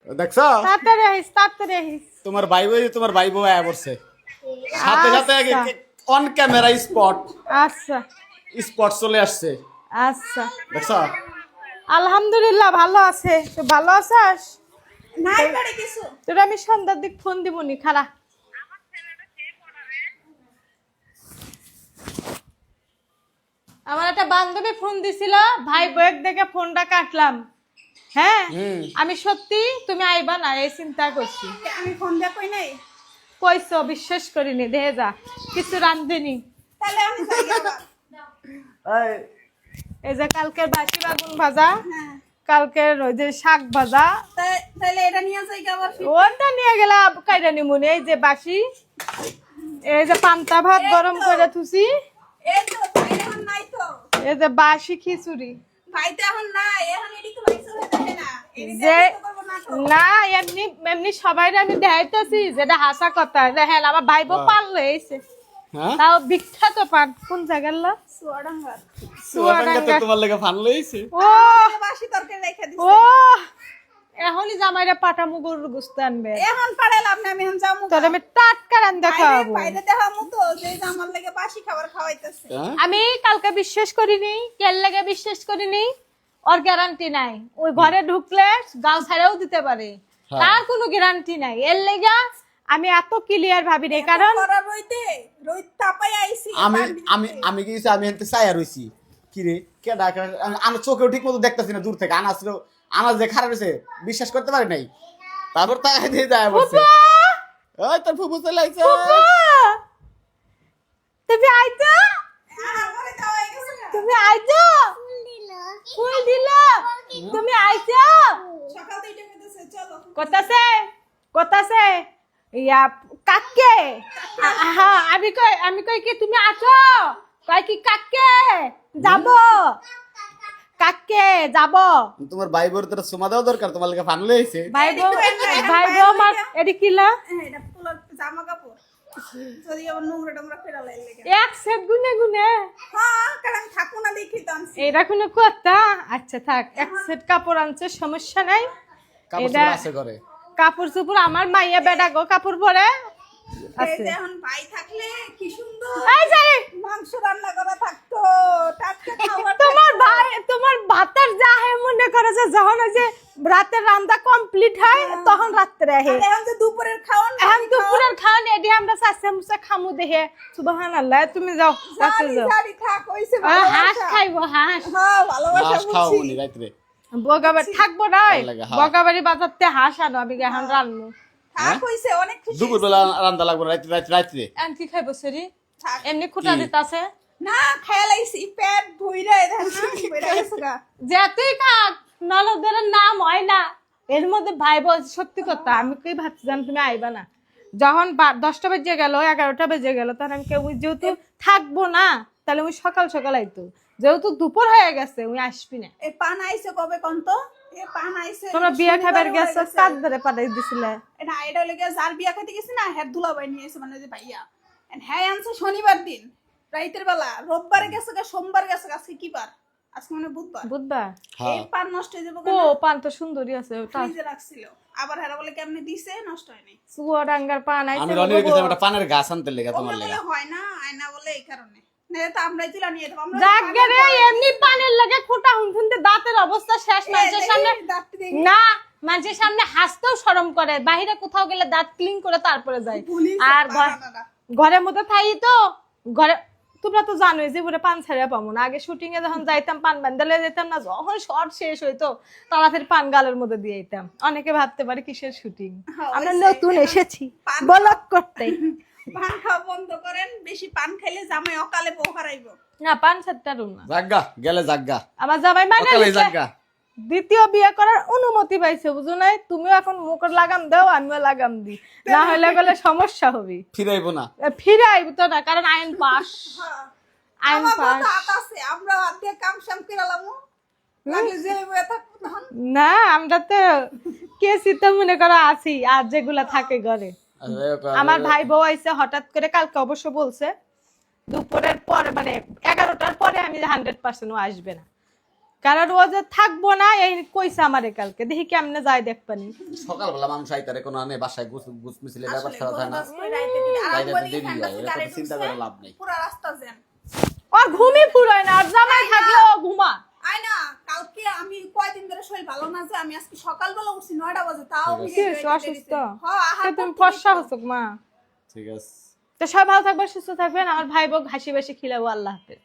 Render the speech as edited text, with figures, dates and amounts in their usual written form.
দেখছো তাড়াতাড়ি আহিস তোমার ভাই বউ আয়া পড়ছে সাথে সাথে অন ক্যামেরা আচ্ছা স্পট চলে আসছে আচ্ছা দেখছো আলহামদুলিল্লাহ ভালো আছে তো ভালো আছিস নাই করে কিছু তোর আমি সন্ধ্যার দিক ফোন দিবনি খারা আমার একটা বান্ধবী ফোন দিছিল ভাই বউয়ের দেখে ফোনটা কাটলাম হ্যাঁ আমি সত্যি তুমি আইবা না এই চিন্তা করছি আমি ফোন দিয়া কই নাই কইছো বিশ্বাস করিনি দেখে যা কিছু রান্ধেনি তাহলে আমি যাই আবার এই যে কালকের বাসি বাগুন ভাজা হ্যাঁ কালকের ওই যে শাক ভাজা তাহলে এটা নিয়ে যাই আবার ওটা নিয়ে গেলাম কাইরা নিমুনি এই যে বাসি এই যে পান্তা ভাত গরম করে থুসি এই তো ভাই এখন নাই তো এই যে বাসি খিচুড়ি ভাই তো এখন নাই এখন এডি তো ভাই চলে যাবে না এডি যে করব না তো না এমনি এমনি সবাই আমি দেখাইতেছি যেটা হাসা কথা দেখেন আমার ভাই বউ পারলো এইছে হ্যাঁ তাও বিখ্যাত পান কোন জায়গার লো সুয়াডাঙ্গা সুয়াডাঙ্গাতে তোমার লাগে ফান লইছে ও বাসি তরকারি রেখে দিছি ও এখনই জামাইরা পাটা মুগুর গুস্ত আনবে এখন পাড়ালাম না আমি এখন যামু তোর আমি টাটকা রান দেখাবো বাইরে দেখামু তো যে আমার লাগে বাসি খাবার খাওয়াইতেছে হ্যাঁ আমি কালকে বিশ্বাস করিনি কেল লাগে বিশ্বাস করিনি ওর গ্যারান্টি নাই ওই ঘরে ঢুকলে গাও ছাড়াও দিতে পারে হ্যাঁ। তার কোনো গ্যারান্টি নাই এর লেগা আমি এত ক্লিয়ার ভাবি রে কারণ করা রইত তাপাই আইছি আমি কি আমি হেনতে চাইয়া রইছি কি রে কে ডাকা আমার চোখেও ঠিক মতো দেখতাছি না দূর থেকে আনাজ যে খারাপ হয়েছে বিশ্বাস করতে পারি নাই তারপর তাকাই দিয়ে যায় বলছে ওই তোর ফুফু চলে আইছে তুমি আইতো আমারে খাওয়াই গেছে না। তুমি আইতো ফুল দিল তুমি আইতো সকাল থেকে কইতেছে চলো কোথাছে ইয়া কাকে হ্যাঁ আমি কই কি তুমি আছো কই কি কাকে যাব কাকে যাব তোমার ভাই বোর তোর সোমা দেওয়া দরকার তোমার লাগে ফান লইছে ভাই বউ আমার এডি কিলা এটা পোলার জামা কাপড় যদি আবার নোংরা টোংরা ফেরা লাগে এক সেট গুনে গুনে হ্যাঁ কারণ থাকু না দেখি তো আনছি এটা কোনো কথা আচ্ছা থাক এক সেট কাপড় আনছে সমস্যা নাই কাপড় এটা চোপড় আছে ঘরে কাপড় চোপড় আমার মাইয়া বেডা গো কাপড় পরে এই আছে যে এখন ভাই থাকলে কি সুন্দর এই যে মাংস রান্না করা থাকতো টাটকা খাবার তোমার ভাতের যা হয় মনে করে যে যখন ওই যে রাতের রান্না কমপ্লিট হয় তখন রাত্রে আহে আর এখন যে দুপুরের খাওয়ান এখন দুপুরের খাওয়ান এডি আমরা চাষে মুসে খামু দেখে সুবহানাল্লাহ তুমি যাও রাতে জানি যাও জানি থাক হইছে হাঁস খাইবো হাঁস হ্যাঁ ভালোবাসা মাছ খাও বুঝছি উনি রাত্রে বগাবাড়ি থাকবো নাই ভালো লাগে, হ্যাঁ। বগাবাড়ি বাজারতে হাঁস আনো আমি এখন রান্নু থাক হইছে অনেক খুশি দুপুর বেলা রান্না লাগবে রাত্রে এন কি খাইবো সরি থাক। এমনি খুঁটা কি? দিতাছে না খেয়াল আইছি পেট ভুইরা এধান বেড়ে গেছে গা যেতেই খাক ননদের নাম হয় না এর মধ্যে ভাই বলছে সত্যি কথা আমি কি ভাবছি জান তুমি আইবা না যখন 10টা বেজে গেল 11টা বেজে গেল তখন আমি ওই যেহেতু থাকবো না তাহলে ওই সকাল সকাল আইতো যেহেতু দুপুর হয়ে গেছে ওই আসবি না এ পান আইছে কবে কোনতো এ পান আইছে তোমরা বিয়ে খাবার শনিবারে গেছো হয়ে কাজ ধরে পাঠাই দিছিলে না এটা হলো গিয়া যার বিয়া খাইতে গেছি না হ্যাঁ দুলাভাই নিয়ে এসে মানে যে ভাইয়া হ্যাঁ আনছে শনিবার দিন রাইতের বেলা রোববারে গেছে গা সোমবার গেছে গা, আজকে কি বার আজকে মানে বুধবার বুধবার এই পান নষ্ট হয়ে যাবে ও পান তো সুন্দরী আছে ওটা ফ্রিজে রাখছিল আবার হেরা বলে কেমনে দিছে নষ্ট হয় নাই চুয়াডাঙ্গার পান আমি আইছে রনির কাছে একটা পানের গাছ আনতে লেগে তোমার ওগুলো লেগে বলে হয় না আয়না বলে এই কারণে না তো আমরাই তুলা নিয়ে যেতাম আমরা জাগে রে এমনি পানের লাগে খোটা হুনতে দাঁতের অবস্থা শেষ মানুষের সামনে না মানুষের সামনে হাসতেও শরম করে বাইরে কোথাও গেলে দাঁত ক্লিন করে তারপরে যায় আর ঘরের মধ্যে থাই তো ঘরে তোমরা তো জানোই যে পুরো পান ছাড়িয়া পাবো না আগে শুটিং এ যখন যাইতাম পান বান্দালে যেতাম না যখন শর্ট শেষ হইতো তাড়াতাড়ি পান গালের মধ্যে দিয়ে দিতাম অনেকে ভাবতে পারে কিসের শুটিং আমরা নতুন এসেছি ব্লগ করতে পান খাওয়া বন্ধ করেন বেশি পান খাইলে জামাই অকালে বউ হারাইবো না পান ছাড়তে না জাগা গেলে জাগা আমার জামাই মানে অকালে লিখে জাগা দ্বিতীয় বিয়ে করার অনুমতি পাইছে বুঝো নাই তুমিও এখন মুখের লাগাম দাও আমিও লাগাম দি না হলে গেলে সমস্যা হবে ফিরাইবো না ফিরে আইব তো না কারণ আইন পাস আইন আমার পাস কথা হাত আছে আমরা আধে কাম শাম কিরালামু লাগলে জেলে বয়ে থাকবো তখন না আমরা তো কেসি তো মনে করা আছি আর যেগুলা থাকে ঘরে আমার ভাই বউ আইছে হঠাৎ করে কালকে অবশ্য বলছে দুপুরের পরে মানে 11টার পরে আমি 100% ও আসবে না কারণ ও যে থাকবো না এই কইছে আমারে কালকে, দেখি কেমনে যায় দেখবানি। সকালবেলা মানুষ আইতারে কোনো আনে বাসায় গুছ মিছিলের ব্যাপার আসলে ছাড়া থাকে না, গোলবাস করে রাইতে যদি আর রাইতে বলি দেরি ঠান্ডা হয়, থেকে এটা আরে তো চিন্তা ঢুকছে, করে লাভ নেই। পুরো রাস্তা জ্যাম। ওর ঘুমই ফুরোয় না, আর জামাই থাকলে ও ঘুমা। আয় না, কালকে আমি কয়দিন ধরে শরীর ভালো না যে আমি আজকে সকালবেলা উঠছি 9টা বাজে, তাও আমি কি হেঁটে হেঁটে অসুস্থ? বেরিয়েছি। হ্যাঁ, আহার তা তুমি করতে ফর্সা গেছিলাম। হচ্ছ মা। ঠিক আছে। তো সব ভালো থাকবে, সুস্থ থাকবেন, আমার ভাই বোক হাসি বাসি খিলাবো। আল্লাহ হাফেজ।